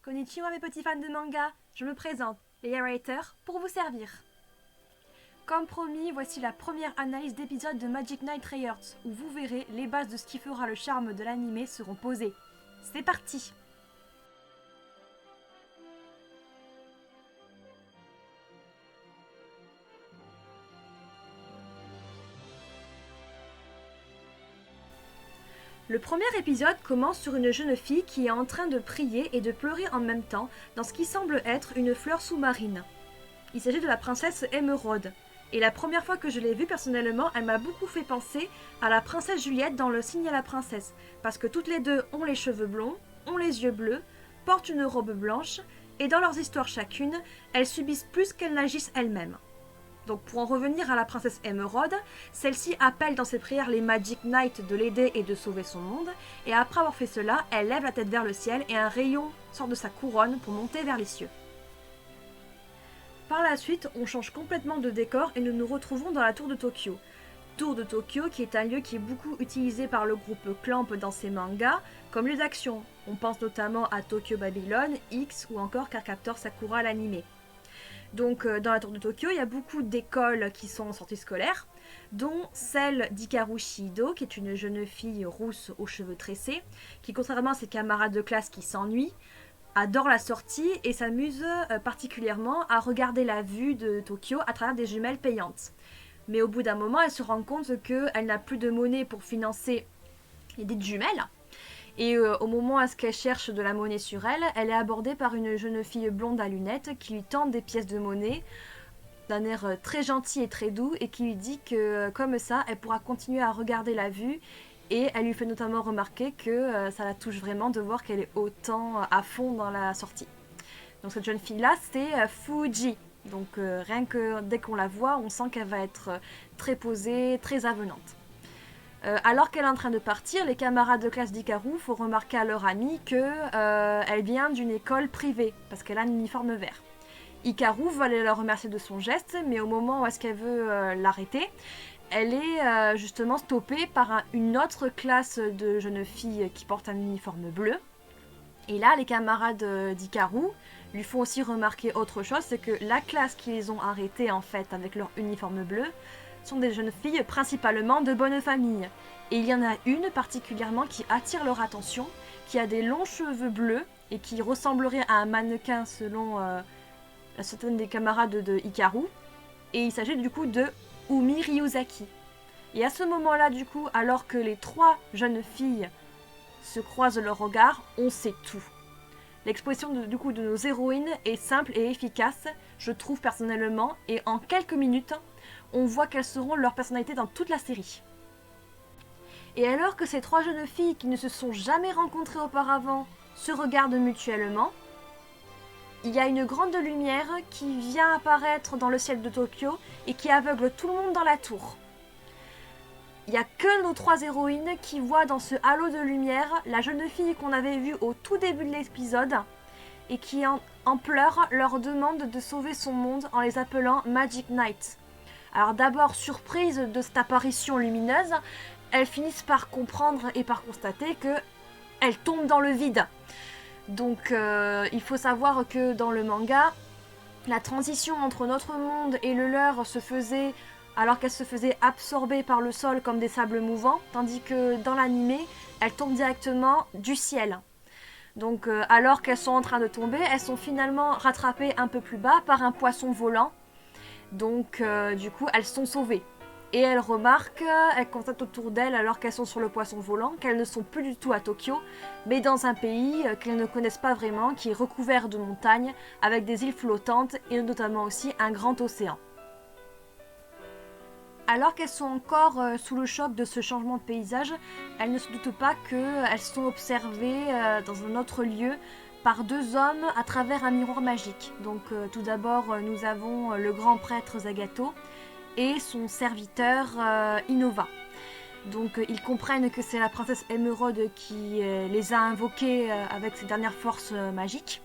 Konnichiwa mes petits fans de manga, je me présente, Leia Writer, pour vous servir. Comme promis, voici la première analyse d'épisode de Magic Knight Rayearth, où vous verrez les bases de ce qui fera le charme de l'anime seront posées. C'est parti! Le premier épisode commence sur une jeune fille qui est en train de prier et de pleurer en même temps dans ce qui semble être une fleur sous-marine. Il s'agit de la princesse Émeraude. Et la première fois que je l'ai vue personnellement, elle m'a beaucoup fait penser à la princesse Juliette dans Le Cygne à la princesse. Parce que toutes les deux ont les cheveux blonds, ont les yeux bleus, portent une robe blanche, et dans leurs histoires chacune, elles subissent plus qu'elles n'agissent elles-mêmes. Donc pour en revenir à la princesse Émeraude, celle-ci appelle dans ses prières les Magic Knights de l'aider et de sauver son monde, et après avoir fait cela, elle lève la tête vers le ciel et un rayon sort de sa couronne pour monter vers les cieux. Par la suite, on change complètement de décor et nous nous retrouvons dans la tour de Tokyo. Tour de Tokyo qui est un lieu qui est beaucoup utilisé par le groupe Clamp dans ses mangas comme lieu d'action. On pense notamment à Tokyo Babylon, X ou encore Cardcaptor Sakura l'anime. Donc dans la tour de Tokyo, il y a beaucoup d'écoles qui sont en sortie scolaire, dont celle d'Hikaru Shido, qui est une jeune fille rousse aux cheveux tressés, qui contrairement à ses camarades de classe qui s'ennuient, adore la sortie et s'amuse particulièrement à regarder la vue de Tokyo à travers des jumelles payantes. Mais au bout d'un moment, elle se rend compte qu'elle n'a plus de monnaie pour financer les dites jumelles. Et au moment où qu'elle cherche de la monnaie sur elle, elle est abordée par une jeune fille blonde à lunettes qui lui tend des pièces de monnaie d'un air très gentil et très doux et qui lui dit que comme ça, elle pourra continuer à regarder la vue. Et elle lui fait notamment remarquer que ça la touche vraiment de voir qu'elle est autant à fond dans la sortie. Donc cette jeune fille-là, c'est Fuji. Donc rien que dès qu'on la voit, on sent qu'elle va être très posée, très avenante. Alors qu'elle est en train de partir, les camarades de classe d'Hikaru font remarquer à leur amie qu'elle vient d'une école privée, parce qu'elle a un uniforme vert. Hikaru va aller la remercier de son geste, mais au moment où est-ce qu'elle veut l'arrêter, elle est justement stoppée par une autre classe de jeunes filles qui portent un uniforme bleu. Et là, les camarades d'Hikaru lui font aussi remarquer autre chose, c'est que la classe qui les ont arrêtées en fait avec leur uniforme bleu sont des jeunes filles principalement de bonne famille. Et il y en a une particulièrement qui attire leur attention, qui a des longs cheveux bleus et qui ressemblerait à un mannequin selon certaines des camarades de Hikaru. Et il s'agit du coup de Umi Ryuzaki. Et à ce moment-là, du coup, alors que les trois jeunes filles se croisent leurs regards, on sait tout. L'expression de nos héroïnes est simple et efficace, je trouve personnellement, et en quelques minutes, on voit quelles seront leurs personnalités dans toute la série. Et alors que ces trois jeunes filles qui ne se sont jamais rencontrées auparavant se regardent mutuellement, il y a une grande lumière qui vient apparaître dans le ciel de Tokyo et qui aveugle tout le monde dans la tour. Il n'y a que nos trois héroïnes qui voient dans ce halo de lumière la jeune fille qu'on avait vue au tout début de l'épisode et qui en pleurs leur demande de sauver son monde en les appelant Magic Knight. Alors d'abord surprise de cette apparition lumineuse, elles finissent par comprendre et par constater qu'elles tombent dans le vide. Donc il faut savoir que dans le manga, la transition entre notre monde et le leur se faisait alors qu'elles se faisaient absorber par le sol comme des sables mouvants, tandis que dans l'anime, elles tombent directement du ciel. Donc alors qu'elles sont en train de tomber, elles sont finalement rattrapées un peu plus bas par un poisson volant. Donc du coup, elles sont sauvées. Et elles remarquent, elles constatent autour d'elles, alors qu'elles sont sur le poisson volant, qu'elles ne sont plus du tout à Tokyo, mais dans un pays qu'elles ne connaissent pas vraiment, qui est recouvert de montagnes, avec des îles flottantes et notamment aussi un grand océan. Alors qu'elles sont encore sous le choc de ce changement de paysage, elles ne se doutent pas qu'elles sont observées dans un autre lieu par deux hommes à travers un miroir magique. Donc tout d'abord, nous avons le grand prêtre Zagato et son serviteur Innova. Donc ils comprennent que c'est la princesse Émeraude qui les a invoqués avec ses dernières forces magiques.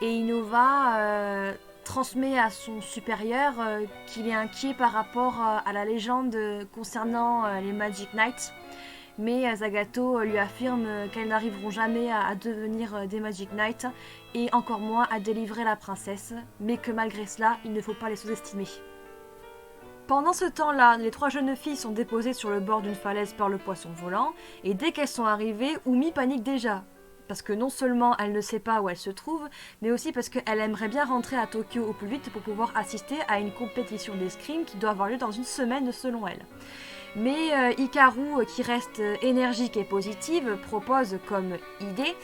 Et Innova transmet à son supérieur qu'il est inquiet par rapport à la légende concernant les Magic Knights mais Zagato lui affirme qu'elles n'arriveront jamais à devenir des Magic Knight et encore moins à délivrer la princesse, mais que malgré cela, il ne faut pas les sous-estimer. Pendant ce temps-là, les 3 jeunes filles sont déposées sur le bord d'une falaise par le poisson volant, et dès qu'elles sont arrivées, Umi panique déjà. Parce que non seulement elle ne sait pas où elle se trouve, mais aussi parce qu'elle aimerait bien rentrer à Tokyo au plus vite pour pouvoir assister à une compétition d'escrime qui doit avoir lieu dans une semaine selon elle. Mais Hikaru, qui reste énergique et positive, propose comme idée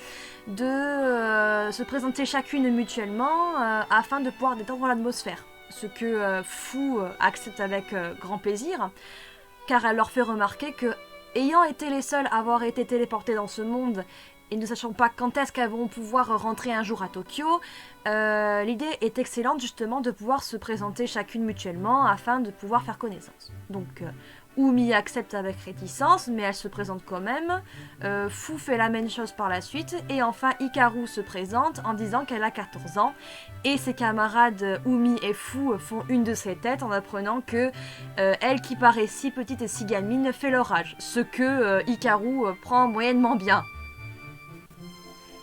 de se présenter chacune mutuellement afin de pouvoir détendre l'atmosphère. Ce que Fu accepte avec grand plaisir, car elle leur fait remarquer que, ayant été les seules à avoir été téléportées dans ce monde et ne sachant pas quand est-ce qu'elles vont pouvoir rentrer un jour à Tokyo, l'idée est excellente justement de pouvoir se présenter chacune mutuellement afin de pouvoir faire connaissance. Donc Umi accepte avec réticence, mais elle se présente quand même. Fu fait la même chose par la suite. Et enfin, Hikaru se présente en disant qu'elle a 14 ans. Et ses camarades Umi et Fu font une de ses têtes en apprenant que elle qui paraît si petite et si gamine fait leur âge. Ce que Hikaru prend moyennement bien.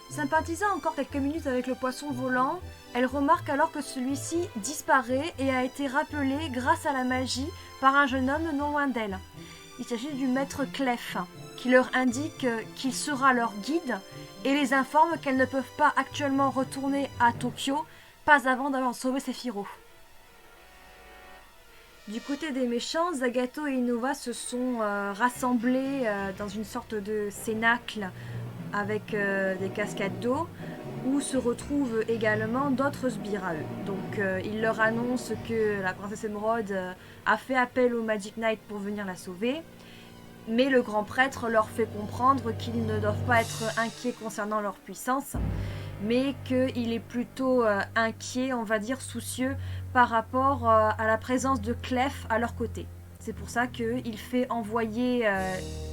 Sympathisant encore quelques minutes avec le poisson volant, elle remarque alors que celui-ci disparaît et a été rappelé grâce à la magie par un jeune homme non loin d'elle. Il s'agit du maître Clef, qui leur indique qu'il sera leur guide et les informe qu'elles ne peuvent pas actuellement retourner à Tokyo, pas avant d'avoir sauvé Sephiroth. Du côté des méchants, Zagato et Innova se sont rassemblés dans une sorte de cénacle avec des cascades d'eau, où se retrouvent également d'autres sbires à eux. Donc il leur annonce que la princesse Émeraude a fait appel au Magic Knight pour venir la sauver, mais le grand prêtre leur fait comprendre qu'ils ne doivent pas être inquiets concernant leur puissance, mais qu'il est plutôt inquiet, on va dire soucieux, par rapport à la présence de Clef à leur côté. C'est pour ça qu'il fait envoyer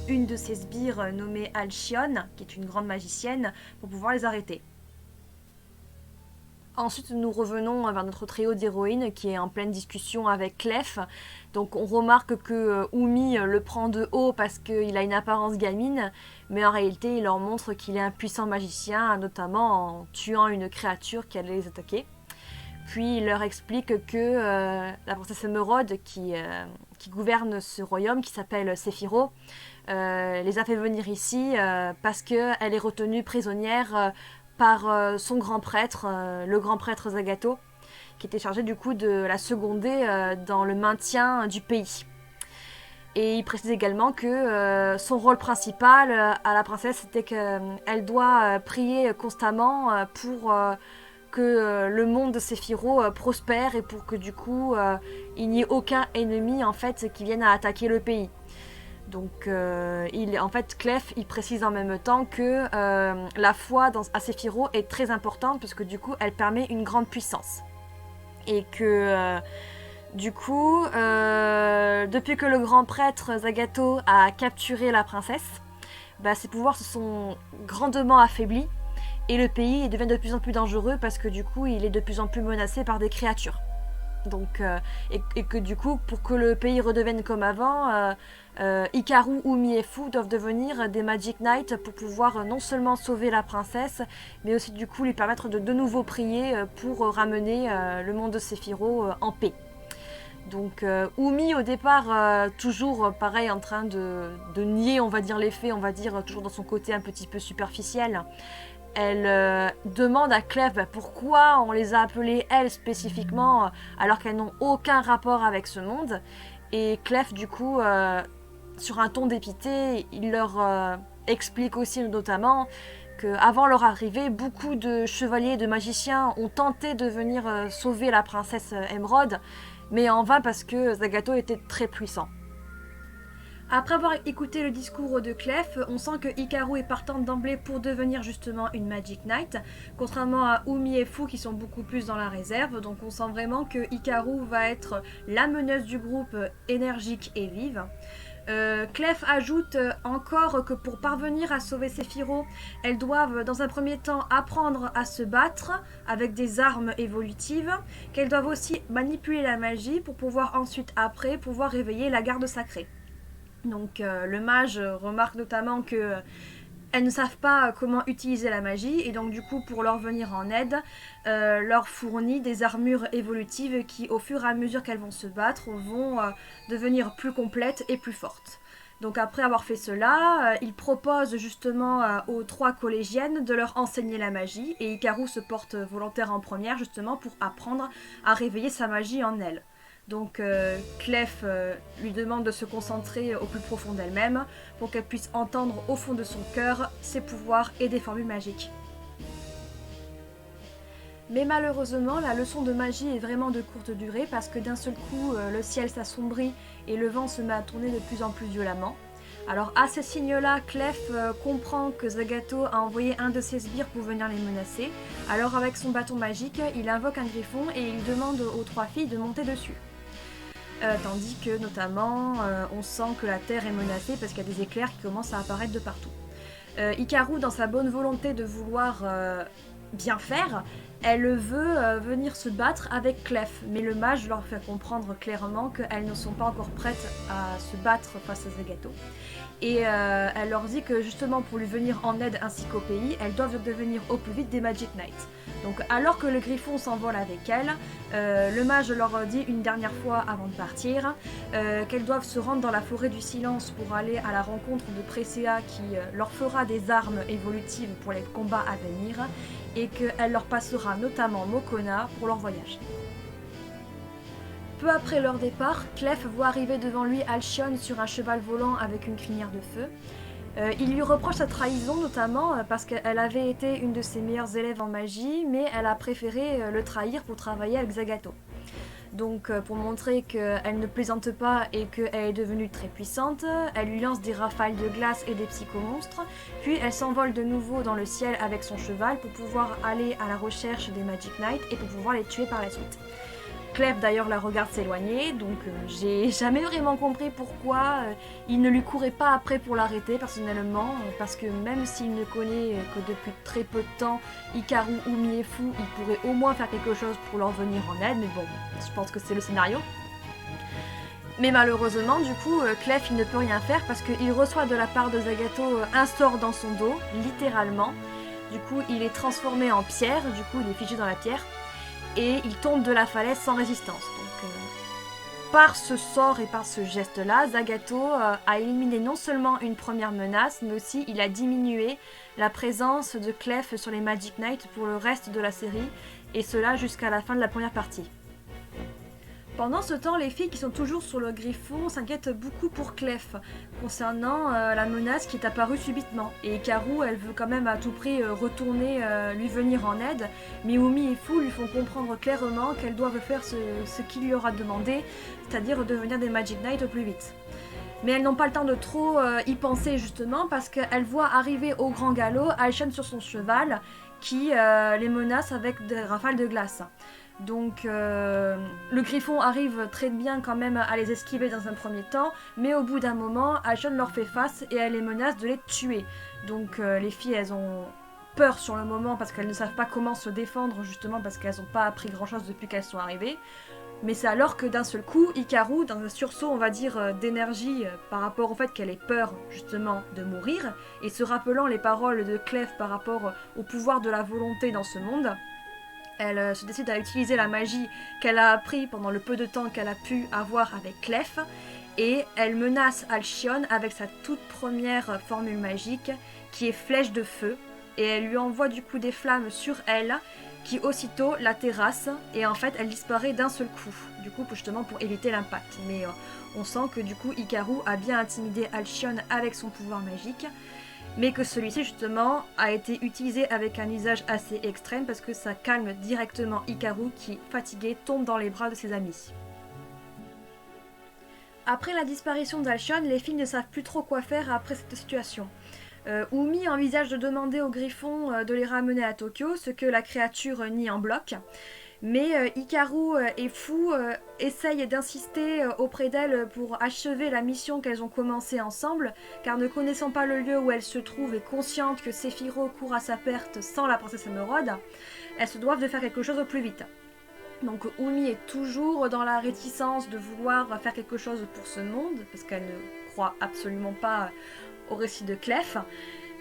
une de ses sbires nommée Alcyone, qui est une grande magicienne, pour pouvoir les arrêter. Ensuite, nous revenons vers notre trio d'héroïnes qui est en pleine discussion avec Clef. Donc on remarque que Umi le prend de haut parce qu'il a une apparence gamine, mais en réalité il leur montre qu'il est un puissant magicien, notamment en tuant une créature qui allait les attaquer. Puis il leur explique que la princesse Émeraude qui gouverne ce royaume, qui s'appelle Sephiroth, les a fait venir ici parce qu'elle est retenue prisonnière par son grand prêtre, le grand prêtre Zagato, qui était chargé du coup de la seconder dans le maintien du pays. Et il précise également que son rôle principal à la princesse, c'était qu'elle doit prier constamment pour que le monde de Sephiroth prospère et pour que du coup il n'y ait aucun ennemi en fait qui vienne à attaquer le pays. Donc en fait Clef il précise en même temps que la foi à Sephiroth est très importante parce que du coup elle permet une grande puissance. Et que du coup depuis que le grand prêtre Zagato a capturé la princesse, ses pouvoirs se sont grandement affaiblis et le pays devient de plus en plus dangereux parce que du coup il est de plus en plus menacé par des créatures. Donc, et que du coup pour que le pays redevienne comme avant, Hikaru, Umi et Fu doivent devenir des Magic Knight pour pouvoir non seulement sauver la princesse, mais aussi du coup lui permettre de nouveau prier pour ramener le monde de Sephiroth en paix. Donc Umi au départ toujours pareil en train de nier on va dire les faits, on va dire toujours dans son côté un petit peu superficiel. Elle demande à Clef pourquoi on les a appelées elles spécifiquement alors qu'elles n'ont aucun rapport avec ce monde. Et Clef du coup sur un ton dépité, il leur explique aussi notamment qu'avant leur arrivée, beaucoup de chevaliers et de magiciens ont tenté de venir sauver la princesse Émeraude, mais en vain parce que Zagato était très puissant. Après avoir écouté le discours de Clef, on sent que Hikaru est partante d'emblée pour devenir justement une Magic Knight, contrairement à Umi et Fu qui sont beaucoup plus dans la réserve, donc on sent vraiment que Hikaru va être la meneuse du groupe énergique et vive. Clef ajoute encore que pour parvenir à sauver Sephiroth, elles doivent dans un premier temps apprendre à se battre avec des armes évolutives, qu'elles doivent aussi manipuler la magie pour pouvoir ensuite après pouvoir réveiller la garde sacrée. Donc le mage remarque notamment que elles ne savent pas comment utiliser la magie et donc du coup pour leur venir en aide, leur fournit des armures évolutives qui au fur et à mesure qu'elles vont se battre vont devenir plus complètes et plus fortes. Donc après avoir fait cela, il propose justement aux 3 collégiennes de leur enseigner la magie et Hikaru se porte volontaire en première justement pour apprendre à réveiller sa magie en elle. Donc Clef lui demande de se concentrer au plus profond d'elle-même pour qu'elle puisse entendre au fond de son cœur ses pouvoirs et des formules magiques. Mais malheureusement, la leçon de magie est vraiment de courte durée parce que d'un seul coup, le ciel s'assombrit et le vent se met à tourner de plus en plus violemment. Alors à ces signes-là, Clef comprend que Zagato a envoyé un de ses sbires pour venir les menacer. Alors avec son bâton magique, il invoque un griffon et il demande aux 3 filles de monter dessus. Tandis que notamment on sent que la terre est menacée parce qu'il y a des éclairs qui commencent à apparaître de partout. Hikaru, dans sa bonne volonté de vouloir bien faire, elle veut venir se battre avec Clef, mais le mage leur fait comprendre clairement qu'elles ne sont pas encore prêtes à se battre face à Zagato. Et elle leur dit que justement pour lui venir en aide ainsi qu'au pays, elles doivent devenir au plus vite des Magic Knights. Donc alors que le griffon s'envole avec elles, le mage leur dit une dernière fois avant de partir qu'elles doivent se rendre dans la forêt du silence pour aller à la rencontre de Presea qui leur fera des armes évolutives pour les combats à venir et qu'elle leur passera notamment Mokona pour leur voyage. Peu après leur départ, Clef voit arriver devant lui Alchion sur un cheval volant avec une crinière de feu. Il lui reproche sa trahison notamment parce qu'elle avait été une de ses meilleures élèves en magie, mais elle a préféré le trahir pour travailler avec Zagato. Donc pour montrer qu'elle ne plaisante pas et qu'elle est devenue très puissante, elle lui lance des rafales de glace et des psychomonstres, puis elle s'envole de nouveau dans le ciel avec son cheval pour pouvoir aller à la recherche des Magic Knights et pour pouvoir les tuer par la suite. Clef d'ailleurs la regarde s'éloigner, donc j'ai jamais vraiment compris pourquoi il ne lui courait pas après pour l'arrêter personnellement, parce que même s'il ne connaît que depuis très peu de temps Hikaru, Umi et Fu, il pourrait au moins faire quelque chose pour leur venir en aide, mais bon, je pense que c'est le scénario. Mais malheureusement, du coup, Clef il ne peut rien faire parce qu'il reçoit de la part de Zagato un sort dans son dos, littéralement. Du coup, il est transformé en pierre, du coup il est figé dans la pierre. Et il tombe de la falaise sans résistance. Donc, par ce sort et par ce geste-là, Zagato a éliminé non seulement une première menace, mais aussi il a diminué la présence de Clef sur les Magic Knights pour le reste de la série, et cela jusqu'à la fin de la première partie. Pendant ce temps, les filles qui sont toujours sur le griffon s'inquiètent beaucoup pour Clef, concernant la menace qui est apparue subitement. Et Hikaru, elle veut quand même à tout prix retourner lui venir en aide, mais Umi et Fu lui font comprendre clairement qu'elles doivent faire ce qu'il lui aura demandé, c'est-à-dire devenir des Magic Knights au plus vite. Mais elles n'ont pas le temps de trop y penser justement, parce qu'elles voient arriver au grand galop Alchion sur son cheval, qui les menace avec des rafales de glace. Donc le griffon arrive très bien quand même à les esquiver dans un premier temps, mais au bout d'un moment, Alchion leur fait face et elle les menace de les tuer. Donc les filles, elles ont peur sur le moment parce qu'elles ne savent pas comment se défendre, justement parce qu'elles n'ont pas appris grand chose depuis qu'elles sont arrivées. Mais c'est alors que d'un seul coup, Hikaru, dans un sursaut, on va dire, d'énergie par rapport au fait qu'elle ait peur justement de mourir, et se rappelant les paroles de Clef par rapport au pouvoir de la volonté dans ce monde, elle se décide à utiliser la magie qu'elle a appris pendant le peu de temps qu'elle a pu avoir avec Clef, et elle menace Alchion avec sa toute première formule magique qui est Flèche de Feu, et elle lui envoie du coup des flammes sur elle qui aussitôt la terrasse, et en fait elle disparaît d'un seul coup, du coup justement pour éviter l'impact. Mais on sent que du coup Hikaru a bien intimidé Alchion avec son pouvoir magique, mais que celui-ci justement a été utilisé avec un usage assez extrême parce que ça calme directement Hikaru qui, fatigué, tombe dans les bras de ses amis. Après la disparition d'Alchion, les filles ne savent plus trop quoi faire après cette situation. Umi envisage de demander au griffon de les ramener à Tokyo, ce que la créature nie en bloc. Mais Hikaru et Fu essayent d'insister auprès d'elle pour achever la mission qu'elles ont commencée ensemble, car ne connaissant pas le lieu où elle se trouve et consciente que Sephiroth court à sa perte sans la princesse émeraude, elles se doivent de faire quelque chose au plus vite. Donc Umi est toujours dans la réticence de vouloir faire quelque chose pour ce monde, parce qu'elle ne croit absolument pas au récit de Clef,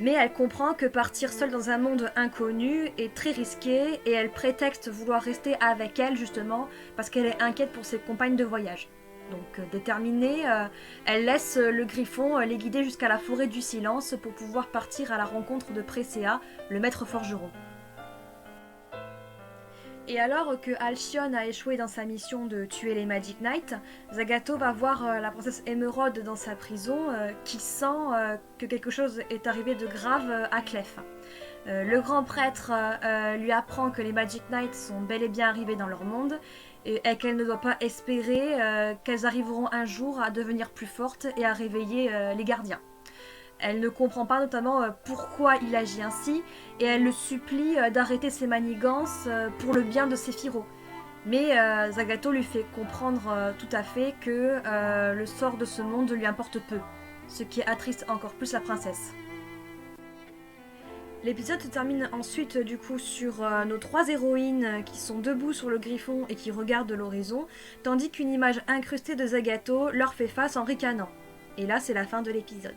mais elle comprend que partir seule dans un monde inconnu est très risqué et elle prétexte vouloir rester avec elle justement parce qu'elle est inquiète pour ses compagnes de voyage. Donc déterminée, elle laisse le griffon les guider jusqu'à la forêt du silence pour pouvoir partir à la rencontre de Presea, le maître forgeron. Et alors que Alcyone a échoué dans sa mission de tuer les Magic Knights, Zagato va voir la princesse Émeraude dans sa prison qui sent que quelque chose est arrivé de grave à Clef. Le grand prêtre lui apprend que les Magic Knights sont bel et bien arrivés dans leur monde et qu'elle ne doit pas espérer qu'elles arriveront un jour à devenir plus fortes et à réveiller les gardiens. Elle ne comprend pas notamment pourquoi il agit ainsi et elle le supplie d'arrêter ses manigances pour le bien de Sephiroth. Mais Zagato lui fait comprendre tout à fait que le sort de ce monde lui importe peu, ce qui attriste encore plus la princesse. L'épisode se termine ensuite du coup sur nos 3 héroïnes qui sont debout sur le griffon et qui regardent l'horizon, tandis qu'une image incrustée de Zagato leur fait face en ricanant. Et là c'est la fin de l'épisode.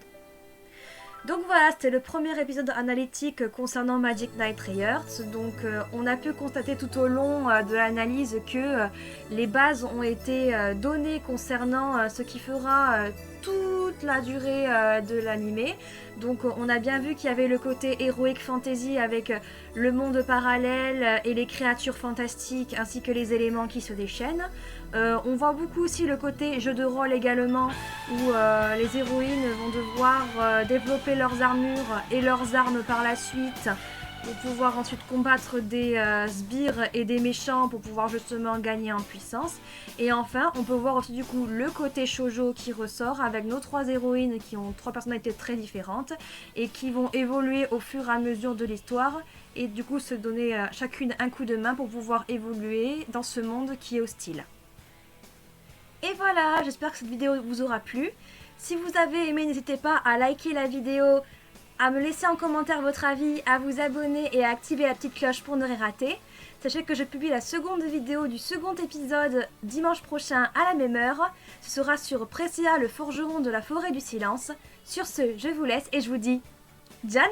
Donc voilà, c'était le premier épisode analytique concernant Magic Knight Rayearth. Donc on a pu constater tout au long de l'analyse que les bases ont été données concernant ce qui fera toute la durée de l'animé. Donc on a bien vu qu'il y avait le côté heroic fantasy avec le monde parallèle et les créatures fantastiques ainsi que les éléments qui se déchaînent. On voit beaucoup aussi le côté jeu de rôle également où les héroïnes vont devoir développer leurs armures et leurs armes par la suite pour pouvoir ensuite combattre des sbires et des méchants pour pouvoir justement gagner en puissance. Et enfin, on peut voir aussi du coup le côté shoujo qui ressort avec nos 3 héroïnes qui ont 3 personnalités très différentes et qui vont évoluer au fur et à mesure de l'histoire et du coup se donner chacune un coup de main pour pouvoir évoluer dans ce monde qui est hostile. Et voilà, j'espère que cette vidéo vous aura plu. Si vous avez aimé, n'hésitez pas à liker la vidéo, à me laisser en commentaire votre avis, à vous abonner et à activer la petite cloche pour ne rien rater. Sachez que je publie la seconde vidéo du second épisode dimanche prochain à la même heure. Ce sera sur Presea, le forgeron de la forêt du silence. Sur ce, je vous laisse et je vous dis Janne!